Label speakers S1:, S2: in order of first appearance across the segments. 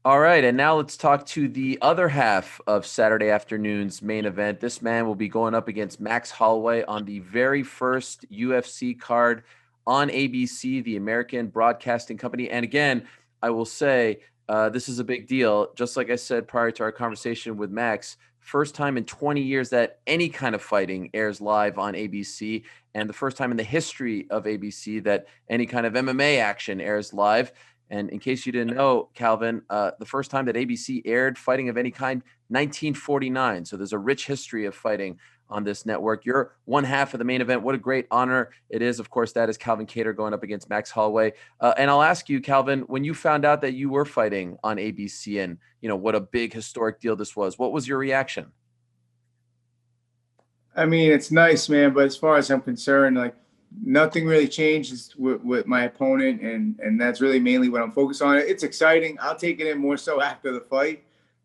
S1: All right, and now let's talk to the other half of Saturday afternoon's main event. This man will be going up against Max Holloway on the very first UFC card on ABC, the American Broadcasting Company. And again, I will say this is a big deal. Just like I said prior to our conversation with Max, first time in 20 years that any kind of fighting airs live on ABC, and the first time in the history of ABC that any kind of MMA action airs live. And in case you didn't know, Calvin, the first time that ABC aired fighting of any kind, 1949. So there's a rich history of fighting on this network. You're one half of the main event. What a great honor it is. Of course, that is Calvin Kattar going up against Max Holloway. And I'll ask you, Calvin, when you found out that you were fighting on ABC and, what a big historic deal this was, what was your reaction?
S2: I mean, it's nice, man, but as far as I'm concerned, like nothing really changes with my opponent, and that's really mainly what I'm focused on. It's exciting. I'll take it in more so after the fight.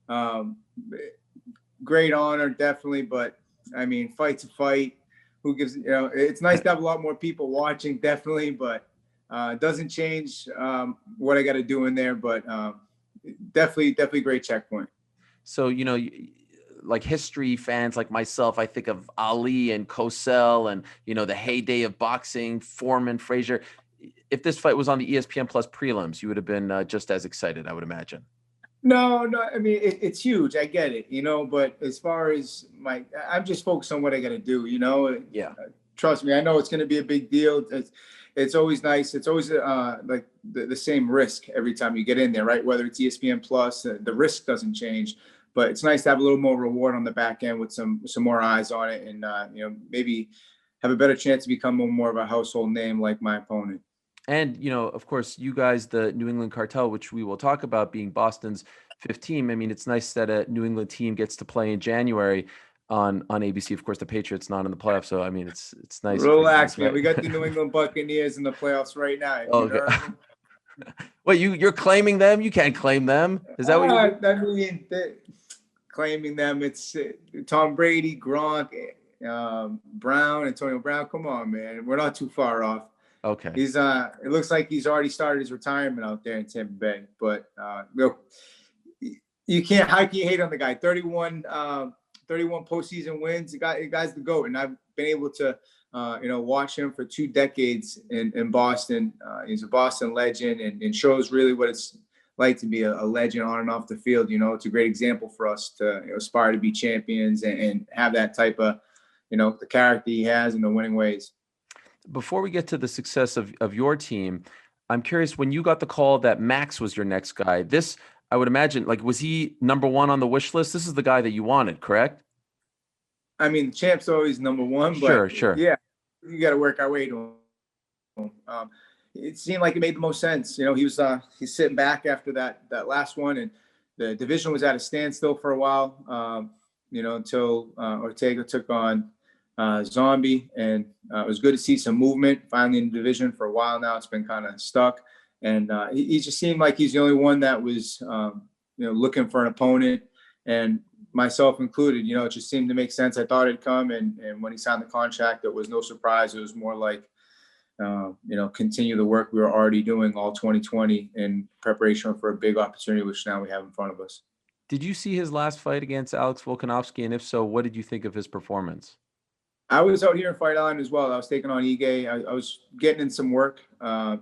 S2: Um, Great honor, definitely, but I mean, fight's a fight. Who gives, it's nice to have a lot more people watching, definitely, but it doesn't change what I got to do in there, but definitely great checkpoint.
S1: So, like history fans like myself, I think of Ali and Cosell and, the heyday of boxing, Foreman, Frazier. If this fight was on the ESPN Plus prelims, you would have been just as excited, I would imagine.
S2: No, I mean, it's huge. I get it, but as far as I'm just focused on what I got to do,
S1: Yeah.
S2: Trust me, I know it's going to be a big deal. It's always nice. It's always like the same risk every time you get in there, right? Whether it's ESPN Plus, the risk doesn't change. But it's nice to have a little more reward on the back end with some more eyes on it, and maybe have a better chance to become more of a household name like my opponent.
S1: And, of course, you guys, the New England Cartel, which we will talk about being Boston's fifth team. I mean, it's nice that a New England team gets to play in January on ABC. Of course, the Patriots not in the playoffs, so I mean, it's nice for you
S2: Relax,
S1: guys,
S2: man.
S1: right?
S2: We got the New England Buccaneers in the playoffs right now. Have you
S1: Okay.
S2: heard of them?
S1: Wait, you're claiming them? You can't claim them. Is that what you're doing?
S2: I mean, claiming them. It's Tom Brady, Gronk, Brown, Antonio Brown. Come on, man. We're not too far off.
S1: Okay.
S2: He's it looks like he's already started his retirement out there in Tampa Bay. But look, you can't, how can you hate on the guy? 31 postseason wins. The guy's the GOAT, and I've been able to watch him for 2 decades in Boston. He's a Boston legend, and shows really what it's like to be a legend on and off the field. It's a great example for us to aspire to be champions and have that type of the character he has and the winning ways.
S1: Before we get to the success of your team, I'm curious, when you got the call that Max was your next guy, this, I would imagine, like, was he number one on the wish list? This is the guy that you wanted, correct?
S2: I mean, the champ's always number one,
S1: Sure,
S2: but
S1: sure.
S2: yeah, you got to work our way to him. It seemed like it made the most sense. He's sitting back after that last one, and the division was at a standstill for a while. Until Ortega took on Zombie, and it was good to see some movement finally in the division. For a while now, it's been kind of stuck, and he just seemed like he's the only one that was looking for an opponent, and myself included. It just seemed to make sense. I thought it'd come, and when he signed the contract, it was no surprise. It was more like continue the work we were already doing all 2020 in preparation for a big opportunity, which now we have in front of us.
S1: Did you see his last fight against Alex Volkanovski? And if so, what did you think of his performance?
S2: I was out here in Fight Island as well. I was taking on Ige. I was getting in some work,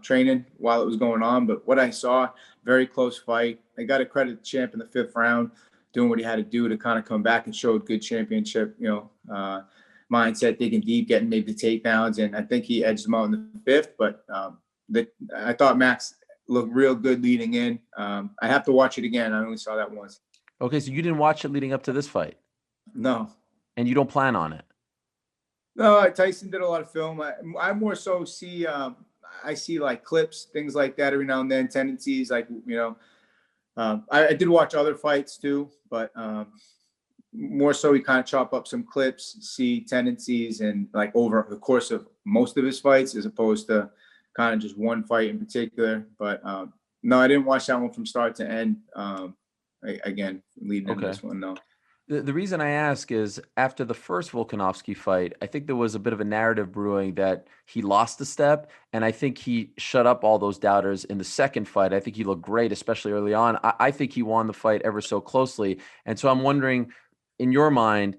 S2: training while it was going on. But what I saw, very close fight. I got to credit the champ in the 5th round, doing what he had to do to kind of come back and show a good championship, mindset, digging deep, getting maybe the takedowns. And I think he edged him out in the 5th. But I thought Max looked real good leading in. I have to watch it again. I only saw that once.
S1: Okay, so you didn't watch it leading up to this fight?
S2: No.
S1: And you don't plan on it?
S2: No, Tyson did a lot of film. I more so see, I see like clips, things like that every now and then, tendencies like, I did watch other fights too, but more so we kind of chop up some clips, see tendencies, and like over the course of most of his fights, as opposed to kind of just one fight in particular. But no, I didn't watch that one from start to end. Again, leading into this one, no.
S1: The reason I ask is after the first Volkanovski fight, I think there was a bit of a narrative brewing that he lost a step, and I think he shut up all those doubters in the second fight. I think he looked great, especially early on. I think he won the fight ever so closely. And so I'm wondering, in your mind,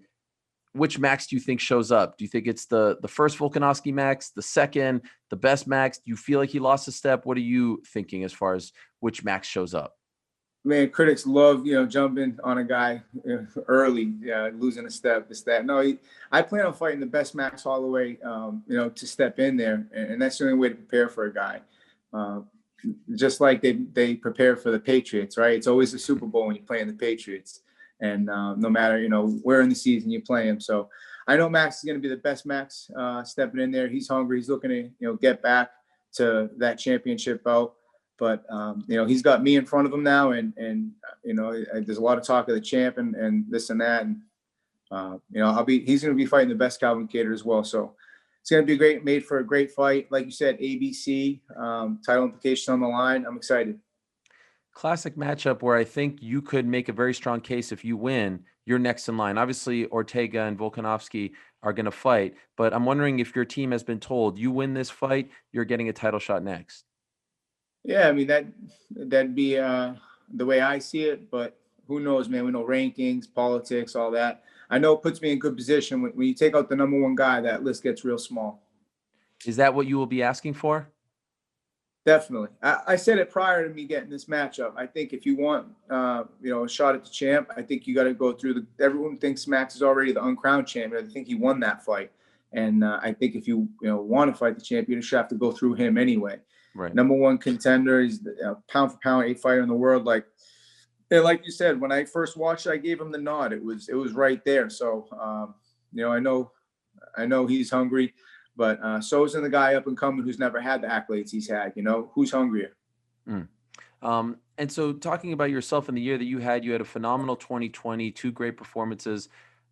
S1: which Max do you think shows up? Do you think it's the first Volkanovski Max, the second, the best Max? Do you feel like he lost a step? What are you thinking as far as which Max shows up?
S2: Man, critics love, jumping on a guy early, losing a step, this, that. No, I plan on fighting the best Max Holloway, to step in there. And that's the only way to prepare for a guy. Uh, just like they prepare for the Patriots, right? It's always a Super Bowl when you're playing the Patriots. And no matter, where in the season you play him. So I know Max is going to be the best Max stepping in there. He's hungry. He's looking to, get back to that championship belt. But he's got me in front of him now, and there's a lot of talk of the champ and this and that, and he's going to be fighting the best Calvin Kattar as well. So it's going to be made for a great fight. Like you said, ABC title implications on the line. I'm excited.
S1: Classic matchup where I think you could make a very strong case if you win, you're next in line. Obviously, Ortega and Volkanovski are going to fight, but I'm wondering if your team has been told you win this fight, you're getting a title shot next.
S2: Yeah, I mean that'd be the way I see it, but who knows, man? We know rankings, politics, all that. I know it puts me in good position when you take out the number one guy. That list gets real small.
S1: Is that what you will be asking for?
S2: Definitely. I said it prior to me getting this matchup. I think if you want, a shot at the champ, I think you got to go through everyone thinks Max is already the uncrowned champion. I think he won that fight. And I think if you want to fight the champion, you should have to go through him anyway.
S1: Right.
S2: Number one contender. He's the pound for pound 8 fighter in the world. Like you said, when I first watched it, I gave him the nod. It was right there. So, I know he's hungry. But so isn't the guy up and coming who's never had the accolades he's had. Who's hungrier?
S1: And so talking about yourself in the year that you had a phenomenal 2020, 2 great performances.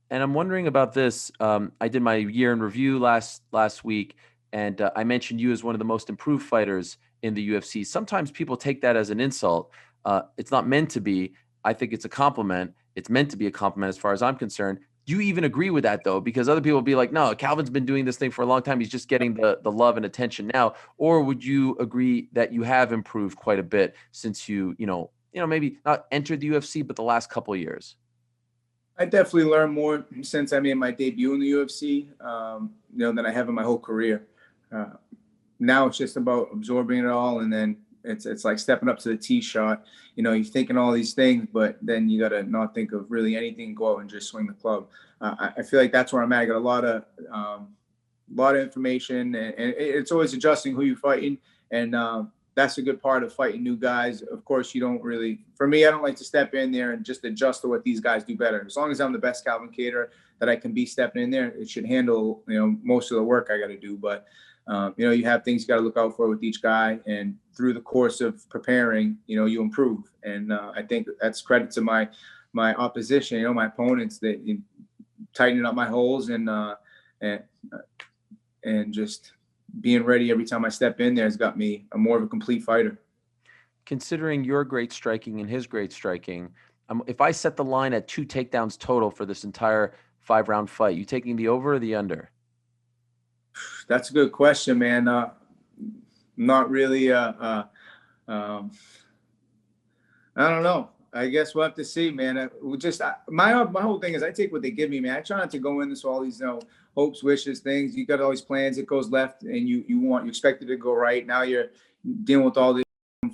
S1: And I'm wondering about this. I did my year in review last week, and I mentioned you as one of the most improved fighters in the UFC. Sometimes people take that as an insult. It's not meant to be. I think it's a compliment. It's meant to be a compliment as far as I'm concerned. Do you even agree with that, though? Because other people will be like, no, Calvin's been doing this thing for a long time. He's just getting the love and attention now. Or would you agree that you have improved quite a bit since you maybe not entered the UFC, but the last couple of years?
S2: I definitely learned more since I made my debut in the UFC, than I have in my whole career. Now it's just about absorbing it all, and then it's like stepping up to the tee shot. You're thinking all these things, but then you got to not think of really anything, go out and just swing the club. I feel like that's where I'm at. I got a lot of information, and it's always adjusting who you're fighting. And that's a good part of fighting new guys. Of course, you don't really, for me, I don't like to step in there and just adjust to what these guys do better. As long as I'm the best Calvin Kattar that I can be stepping in there, it should handle, most of the work I got to do. But you have things you got to look out for with each guy, and through the course of preparing, you improve. And I think that's credit to my opposition, my opponents, that tightening up my holes and just being ready every time I step in there has got me more of a complete fighter.
S1: Considering your great striking and his great striking, if I set the line at 2 takedowns total for this entire 5-round fight, you taking the over or the under?
S2: That's a good question, man. Not really. I don't know. I guess we'll have to see, man. My whole thing is I take what they give me, man. I try not to go into all these hopes, wishes, things. You got all these plans. It goes left, and you expect it to go right. Now you're dealing with all this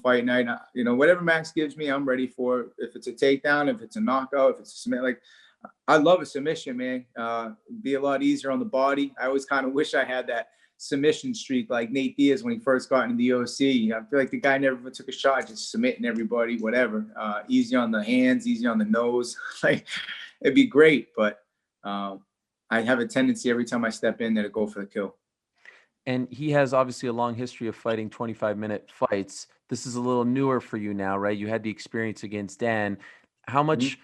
S2: fight night. Whatever Max gives me, I'm ready for. If it's a takedown, if it's a knockout, if it's a submit, like. I love a submission, man. Be a lot easier on the body. I always kind of wish I had that submission streak like Nate Diaz when he first got into the UFC. I feel like the guy never took a shot, just submitting everybody, whatever. Easy on the hands, easy on the nose. Like, it'd be great, but I have a tendency every time I step in there to go for the kill.
S1: And he has obviously a long history of fighting 25-minute fights. This is a little newer for you now, right? You had the experience against Dan. How much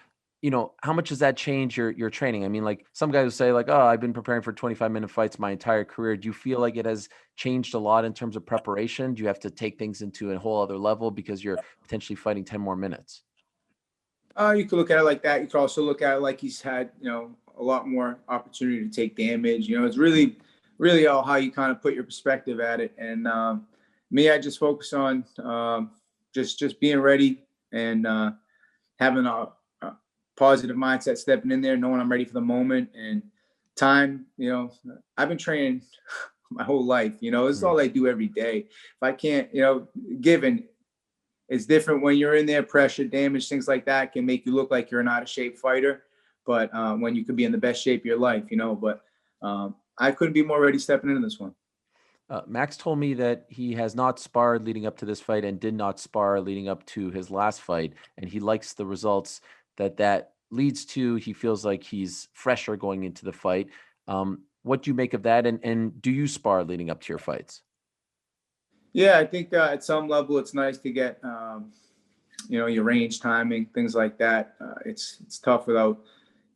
S1: how much does that change your training? I mean, like some guys will say like, oh, I've been preparing for 25-minute fights my entire career. Do you feel like it has changed a lot in terms of preparation? Do you have to take things into a whole other level because you're potentially fighting 10 more minutes?
S2: You could look at it like that. You could also look at it like he's had, a lot more opportunity to take damage. It's really all how you kind of put your perspective at it. And me, I just focus on just being ready and having a positive mindset, stepping in there, knowing I'm ready for the moment and time. I've been training my whole life. This is all I do every day. If I can't, given. It's different when you're in there, pressure, damage, things like that can make you look like you're an out of shape fighter. But when you could be in the best shape of your life, but I couldn't be more ready stepping into this one.
S1: Max told me that he has not sparred leading up to this fight and did not spar leading up to his last fight. And he likes the results that leads to. He feels like he's fresher going into the fight. What do you make of that? And do you spar leading up to your fights?
S2: Yeah, I think at some level it's nice to get, your range timing, things like that. It's tough without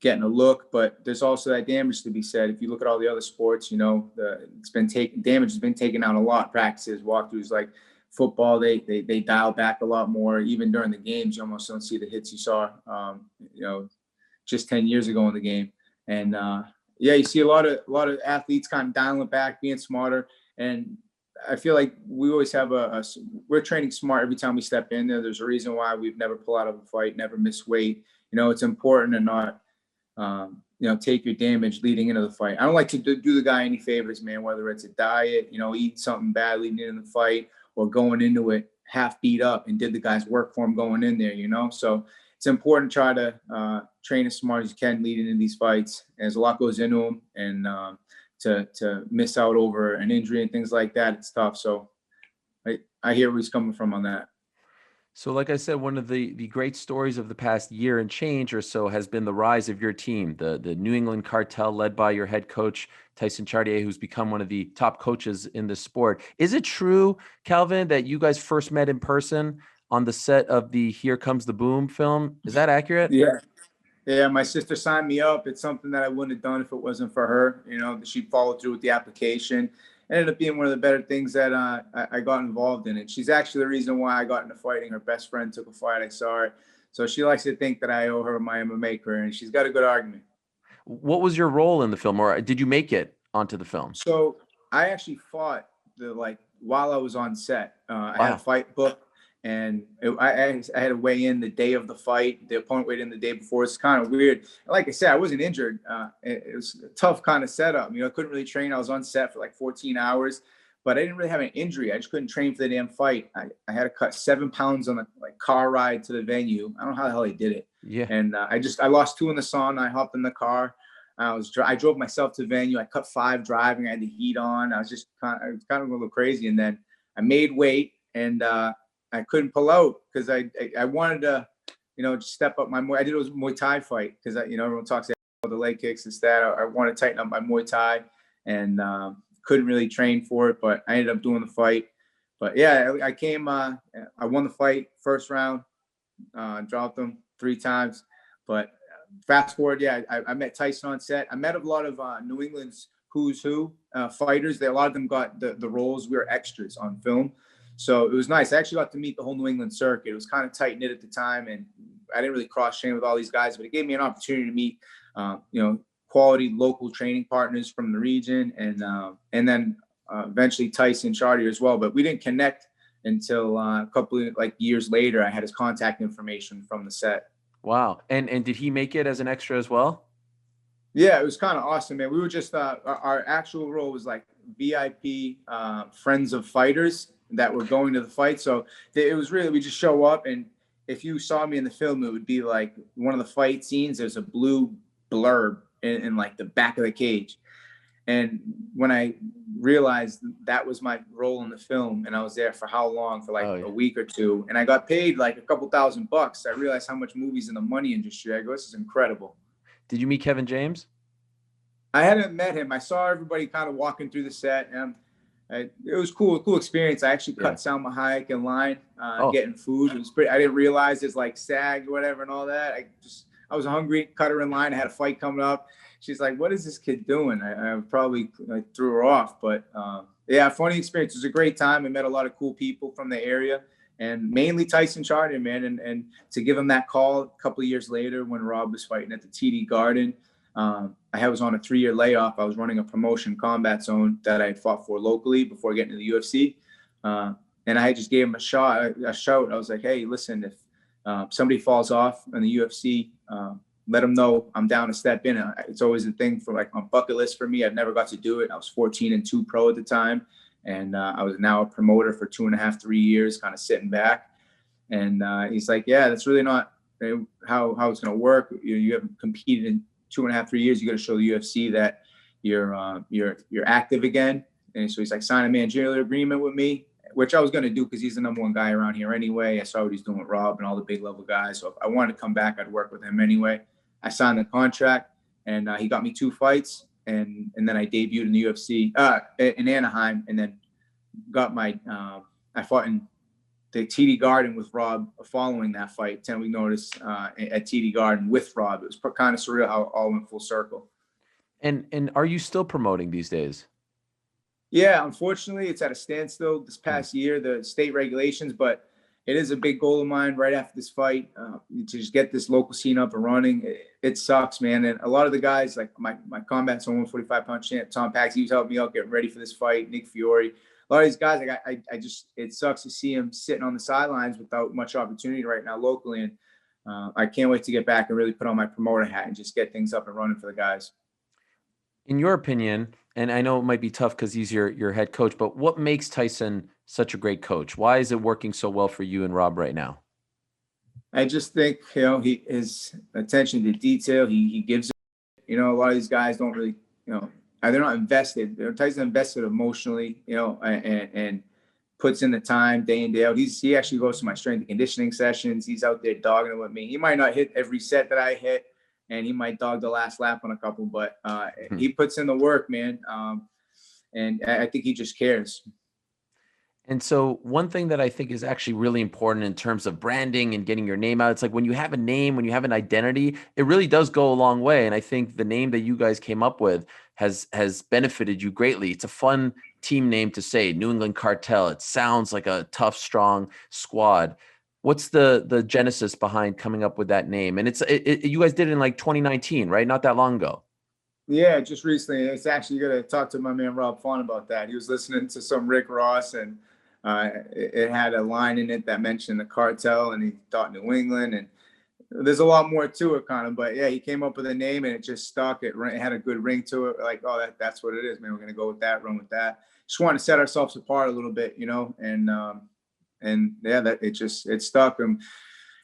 S2: getting a look, but there's also that damage to be said. If you look at all the other sports, damage has been taken out a lot. Practices, walkthroughs, like football, they dial back a lot more. Even during the games, you almost don't see the hits you saw, just 10 years ago in the game. And you see a lot of athletes kind of dialing it back, being smarter. And I feel like we always have we're training smart every time we step in there. There's a reason why we've never pulled out of a fight, never miss weight. It's important to not, take your damage leading into the fight. I don't like to do the guy any favors, man, whether it's a diet, eat something bad leading into the fight or going into it half beat up and did the guy's work for him going in there, So it's important to try to train as smart as you can leading into these fights. As a lot goes into them, and to miss out over an injury and things like that, it's tough. So I hear where he's coming from on that.
S1: So like I said, one of the great stories of the past year and change or so has been the rise of your team, the New England Cartel led by your head coach, Tyson Chartier, who's become one of the top coaches in the sport. Is it true, Calvin, that you guys first met in person on the set of the Here Comes the Boom film? Is that accurate?
S2: Yeah. Yeah, my sister signed me up. It's something that I wouldn't have done if it wasn't for her. She followed through with the application. It ended up being one of the better things that I got involved in. It. She's actually the reason why I got into fighting. Her best friend took a fight. I saw it. So she likes to think that I owe her my MMA career, and she's got a good argument.
S1: What was your role in the film, or did you make it onto the film?
S2: So I actually fought while I was on set. I had a fight book. And I had to weigh in the day of the fight. The opponent weighed in the day before. It's kind of weird. Like I said, I wasn't injured. It was a tough kind of setup. I couldn't really train. I was on set for like 14 hours, but I didn't really have an injury. I just couldn't train for the damn fight. I had to cut 7 pounds on the car ride to the venue. I don't know how the hell I did it.
S1: Yeah.
S2: And I lost 2 in the sauna. I hopped in the car. I drove myself to the venue. I cut 5 driving. I had the heat on. I was kind of a little crazy. And then I made weight and, I couldn't pull out because I wanted to, just step up my Muay. I did it was a Muay Thai fight because everyone talks about the leg kicks and that. I want to tighten up my Muay Thai and couldn't really train for it, but I ended up doing the fight. But yeah, I came. I won the fight first round, dropped them 3 times. But fast forward, yeah, I met Tyson on set. I met a lot of New England's who's who fighters. A lot of them got the roles. We were extras on film. So it was nice. I actually got to meet the whole New England circuit. It was kind of tight knit at the time, and I didn't really cross train with all these guys, but it gave me an opportunity to meet, quality local training partners from the region, and then eventually Tyson Chartier as well. But we didn't connect until a couple of years later. I had his contact information from the set.
S1: Wow. And did he make it as an extra as well?
S2: Yeah, it was kind of awesome, man. We were just our actual role was like VIP friends of fighters that were going to the fight. So it was really, we just show up, and if you saw me in the film, it would be like one of the fight scenes. There's a blue blurb in like the back of the cage. And when I realized that was my role in the film, and I was there for how long? For a week or 2, and I got paid like a couple $1,000. I realized how much movies in the money industry. I go, this is incredible.
S1: Did you meet Kevin James?
S2: I hadn't met him. I saw everybody kind of walking through the set, and it was cool experience. I actually cut Salma Hayek in line, getting food. It was pretty. I didn't realize it's like SAG or whatever and all that. I was hungry. Cut her in line. I had a fight coming up. She's like, "What is this kid doing?" I probably threw her off, but funny experience. It was a great time. I met a lot of cool people from the area, and mainly Tyson Chartier, man. And to give him that call a couple of years later when Rob was fighting at the TD Garden, I was on a 3-year layoff. I was running a promotion combat zone that I had fought for locally before getting to the UFC. And I just gave him a shout. I was like, hey, listen, if somebody falls off in the UFC, let them know I'm down to step in. It's always a thing for like on bucket list for me. I've never got to do it. I was 14-2 pro at the time. And I was now a promoter for 2.5, 3 years, kind of sitting back. And he's like, yeah, that's really not how it's going to work. You haven't competed in 2.5, 3 years. You got to show the UFC that you're active again. And so he's like, sign a managerial agreement with me, which I was going to do because he's the #1 guy around here anyway. I saw what he's doing with Rob and all the big level guys. So if I wanted to come back, I'd work with him anyway. I signed the contract, and he got me 2 fights. And then I debuted in the UFC in Anaheim, and then got my I fought in the TD Garden with Rob following that fight, 10-week notice at TD Garden with Rob. It was kind of surreal how it all went full circle.
S1: And are you still promoting these days?
S2: Yeah, unfortunately, it's at a standstill this past year, the state regulations, but it is a big goal of mine right after this fight to just get this local scene up and running. It sucks, man. And a lot of the guys, like my combat zone 145-pound champ, Tom Pax, he was helping me out getting ready for this fight, Nick Fiore. A lot of these guys, like I just, it sucks to see him sitting on the sidelines without much opportunity right now locally. And I can't wait to get back and really put on my promoter hat and just get things up and running for the guys.
S1: In your opinion, and I know it might be tough because he's your head coach, but what makes Tyson such a great coach? Why is it working so well for you and Rob right now?
S2: I just think, his attention to detail, he gives it. A lot of these guys don't really, they're not invested. Tyson invested emotionally, and puts in the time day in, day out. He actually goes to my strength and conditioning sessions. He's out there dogging it with me. He might not hit every set that I hit, and he might dog the last lap on a couple, but he puts in the work, man. And I think he just cares.
S1: And so one thing that I think is actually really important in terms of branding and getting your name out, it's like when you have a name, when you have an identity, it really does go a long way. And I think the name that you guys came up with has benefited you greatly. It's a fun team name to say, New England Cartel. It sounds like a tough, strong squad. What's the genesis behind coming up with that name? And you guys did it in like 2019, right? Not that long ago.
S2: Yeah, just recently. It's actually going to talk to my man Rob Fawn about that. He was listening to some Rick Ross, and it had a line in it that mentioned the cartel, and he thought New England. And there's a lot more to it, kind of. But yeah, he came up with a name, and it just stuck. It had a good ring to it. Like, oh, that's what it is, man. We're going to go with that, run with that. Just want to set ourselves apart a little bit, and yeah, that it stuck.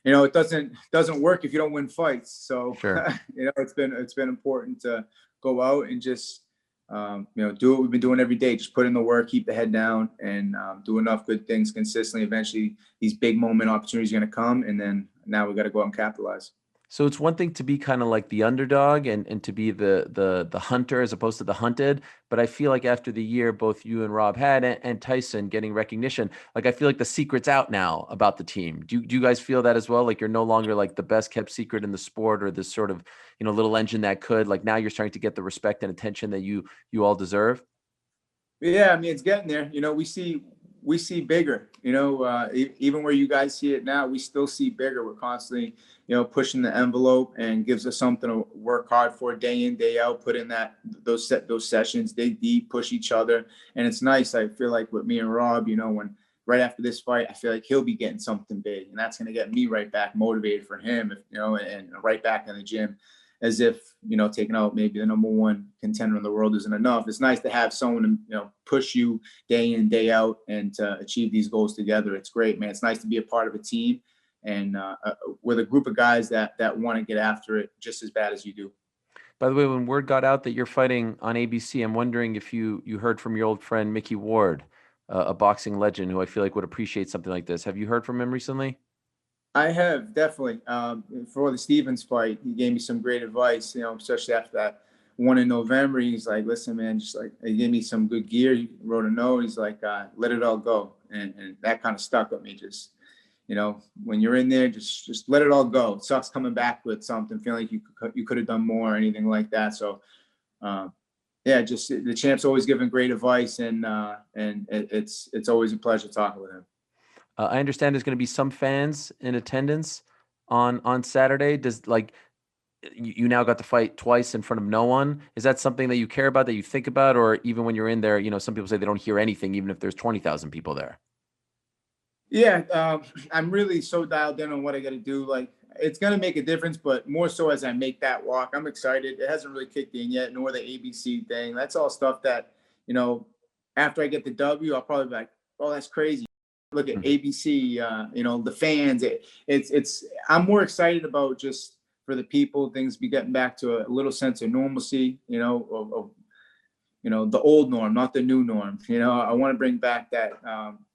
S2: It doesn't work if you don't win fights. So,
S1: sure.
S2: It's been important to go out and just, do what we've been doing every day. Just put in the work, keep the head down, and do enough good things consistently. Eventually, these big moment opportunities are going to come, and then now we got to go out and capitalize.
S1: So it's one thing to be kind of like the underdog and to be the hunter as opposed to the hunted. But I feel like after the year both you and Rob had and Tyson getting recognition, like I feel like the secret's out now about the team. Do you guys feel that as well? Like you're no longer like the best kept secret in the sport or this sort of, little engine that could, like now you're starting to get the respect and attention that you all deserve?
S2: Yeah, I mean, it's getting there. We see bigger, even where you guys see it now, we still see bigger. We're constantly, pushing the envelope, and gives us something to work hard for day in, day out, put in those sessions, dig deep, push each other. And it's nice. I feel like with me and Rob, when right after this fight, I feel like he'll be getting something big, and that's going to get me right back motivated for him, and right back in the gym. As if, taking out maybe the #1 contender in the world isn't enough. It's nice to have someone to, push you day in, day out, and to achieve these goals together. It's great, man. It's nice to be a part of a team, and with a group of guys that want to get after it just as bad as you do.
S1: By the way, when word got out that you're fighting on ABC, I'm wondering if you heard from your old friend Mickey Ward, a boxing legend who I feel like would appreciate something like this. Have you heard from him recently?
S2: I have, definitely. For the Stevens fight, he gave me some great advice, especially after that one in November. He's like, listen, man, just like, he gave me some good gear. He wrote a note. He's like, let it all go. And that kind of stuck with me. Just, when you're in there, just let it all go. It sucks coming back with something, feeling like you could have done more or anything like that. So, yeah, just the champ's always giving great advice, and it's always a pleasure talking with him.
S1: I understand there's going to be some fans in attendance on Saturday. Does like you now got to fight twice in front of no one? Is that something that you care about, that you think about, or even when you're in there, some people say they don't hear anything, even if there's 20,000 people there?
S2: Yeah, I'm really so dialed in on what I got to do. Like, it's gonna make a difference, but more so as I make that walk. I'm excited. It hasn't really kicked in yet, nor the ABC thing. That's all stuff that, after I get the W, I'll probably be like, "Oh, that's crazy." Look at ABC. The fans. It's. I'm more excited about just for the people, things be getting back to a little sense of normalcy. The old norm, not the new norm. I want to bring back that.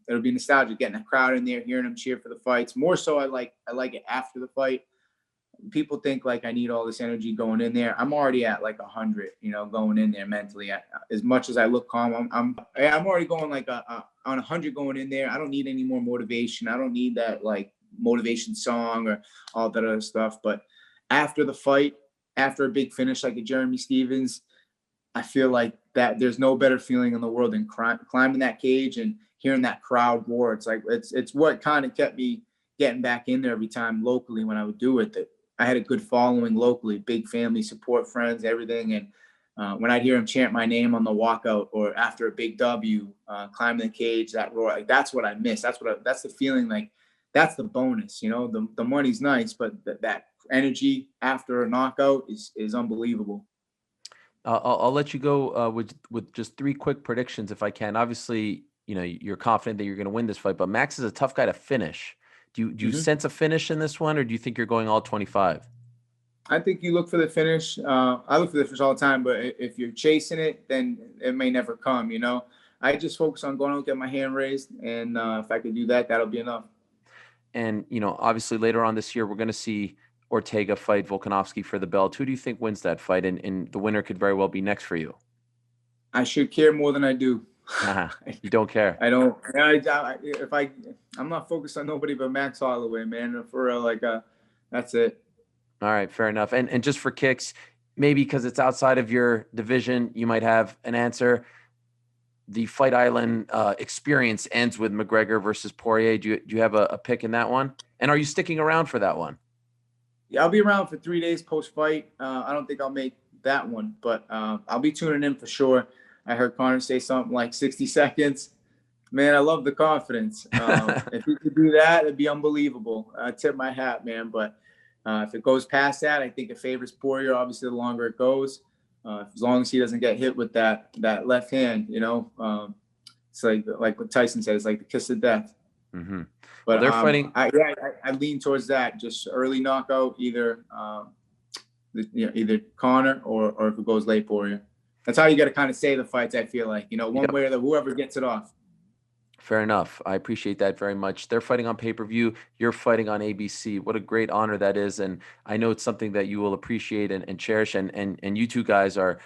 S2: It'll be nostalgic getting a crowd in there, hearing them cheer for the fights. More so, I like it after the fight. People think like I need all this energy going in there. I'm already at like 100, going in there mentally. As much as I look calm, I'm already going like on 100 going in there. I don't need any more motivation. I don't need that like motivation song or all that other stuff. But after the fight, after a big finish like a Jeremy Stevens, I feel like that there's no better feeling in the world than climbing that cage and hearing that crowd roar. It's like it's what kind of kept me getting back in there every time locally when I would do it. That I had a good following locally, big family support, friends, everything. And when I'd hear them chant my name on the walkout or after a big W, climbing the cage, that roar, like that's what I miss. That's the feeling. Like that's the bonus. The money's nice, but that energy after a knockout is unbelievable.
S1: I'll let you go with just 3 quick predictions if I can. Obviously, you're confident that you're going to win this fight, but Max is a tough guy to finish. Do you sense a finish in this one, or do you think you're going all 25?
S2: I think you look for the finish. I look for the finish all the time, but if you're chasing it, then it may never come. I just focus on going out, get my hand raised, and if I can do that, that'll be enough.
S1: And obviously later on this year, we're going to see Ortega fight Volkanovski for the belt. Who do you think wins that fight? And the winner could very well be next for you.
S2: I should care more than I do.
S1: You don't care.
S2: I don't. I'm not focused on nobody but Max Holloway, man. For real, that's it.
S1: All right, fair enough. And just for kicks, maybe because it's outside of your division, you might have an answer. The Fight Island experience ends with McGregor versus Poirier. Do you have a pick in that one? And are you sticking around for that one?
S2: Yeah, I'll be around for 3 days post-fight. I don't think I'll make that one, but I'll be tuning in for sure. I heard Connor say something like 60 seconds. Man, I love the confidence. If he could do that, it'd be unbelievable. I tip my hat, man. But if it goes past that, I think it favors Poirier. Obviously, the longer it goes, as long as he doesn't get hit with that left hand, it's like what Tyson said, it's like the kiss of death.
S1: Mm-hmm.
S2: But
S1: they're fighting.
S2: I lean towards that, just early knockout, either Connor or if it goes late Poirier. That's how you got to kind of say the fights. I feel like one way or whoever gets it off.
S1: Fair enough. I appreciate that very much. They're fighting on pay-per-view. You're fighting on ABC. What a great honor that is. And I know it's something that you will appreciate and cherish. And you two guys are,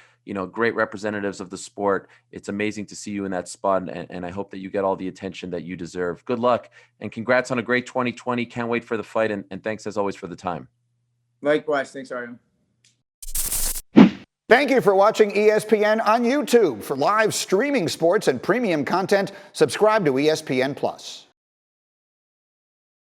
S1: great representatives of the sport. It's amazing to see you in that spot. And I hope that you get all the attention that you deserve. Good luck and congrats on a great 2020. Can't wait for the fight. And thanks as always for the time.
S2: Likewise. Thanks, Ariel.
S3: Thank you for watching ESPN on YouTube. For live streaming sports and premium content, subscribe to ESPN+.